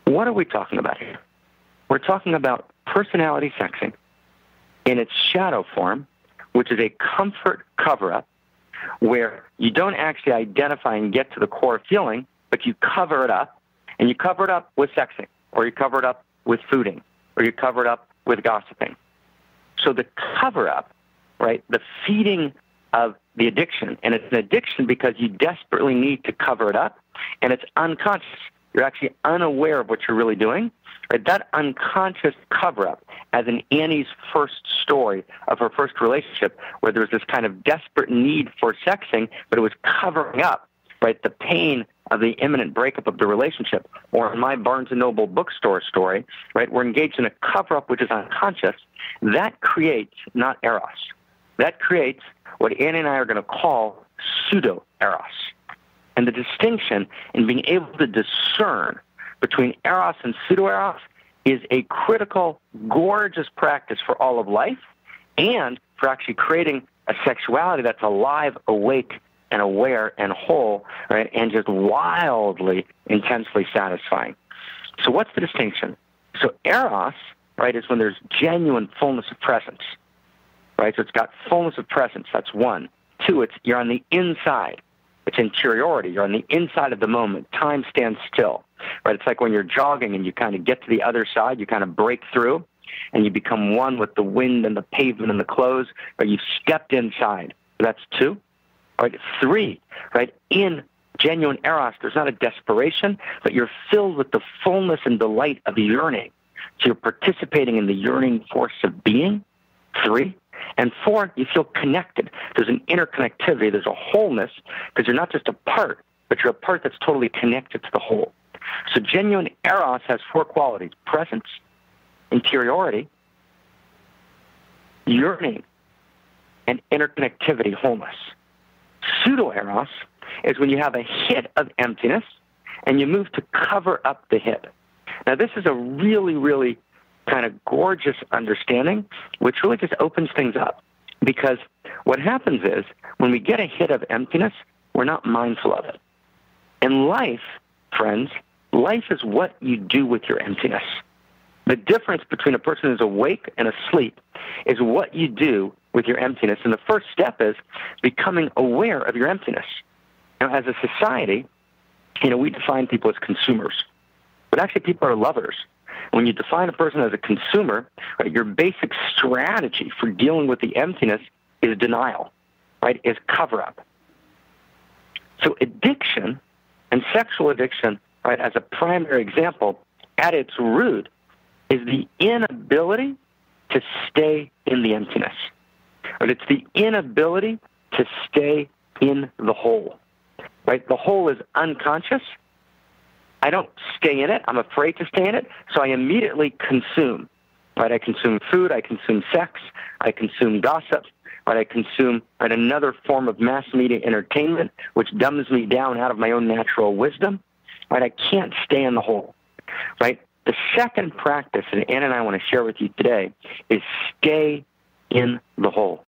What are we talking about here? We're talking about personality sexing in its shadow form, which is a comfort cover-up where you don't actually identify and get to the core feeling, but you cover it up, and you cover it up with sexing, or you cover it up with fooding, or you cover it up with gossiping. So the cover-up, right, the feeding of the addiction, and it's an addiction because you desperately need to cover it up, and it's unconscious. You're actually unaware of what you're really doing. Right? That unconscious cover-up, as in Annie's first story of her first relationship, where there was this kind of desperate need for sexing, but it was covering up, right, the pain of the imminent breakup of the relationship. Or in my Barnes & Noble bookstore story, right, we're engaged in a cover-up which is unconscious. That creates not Eros. That creates what Annie and I are going to call Pseudo Eros. And the distinction in being able to discern between Eros and Pseudo Eros is a critical, gorgeous practice for all of life and for actually creating a sexuality that's alive, awake, and aware and whole, right, and just wildly, intensely satisfying. So what's the distinction? So Eros, right, is when there's genuine fullness of presence, right? So it's got fullness of presence. That's one. Two, you're on the inside. It's interiority. You're on the inside of the moment. Time stands still, right? It's like when you're jogging and you kind of get to the other side, you kind of break through, and you become one with the wind and the pavement and the clothes, but you've stepped inside. That's two. Right? Three, right? In genuine Eros, there's not a desperation, but you're filled with the fullness and delight of yearning. So you're participating in the yearning force of being. Three. And four, you feel connected. There's an interconnectivity. There's a wholeness because you're not just a part, but you're a part that's totally connected to the whole. So genuine Eros has four qualities: presence, interiority, yearning, and interconnectivity, wholeness. Pseudo-Eros is when you have a hit of emptiness and you move to cover up the hit. Now, this is a really, really kind of gorgeous understanding, which really just opens things up. Because what happens is, when we get a hit of emptiness, we're not mindful of it. In life, friends, life is what you do with your emptiness. The difference between a person who's awake and asleep is what you do with your emptiness. And the first step is becoming aware of your emptiness. Now, as a society, we define people as consumers. But actually, people are lovers. When you define a person as a consumer, right, your basic strategy for dealing with the emptiness is denial, right, is cover-up. So addiction, and sexual addiction, right, as a primary example, at its root, is the inability to stay in the emptiness. Right? It's the inability to stay in the whole. Right? The whole is unconscious. I don't stay in it. I'm afraid to stay in it, so I immediately consume. Right? I consume food. I consume sex. I consume gossip. Right? I consume another form of mass media entertainment, which dumbs me down out of my own natural wisdom. Right? I can't stay in the whole. Right? The second practice that Ann and I want to share with you today is stay in the whole.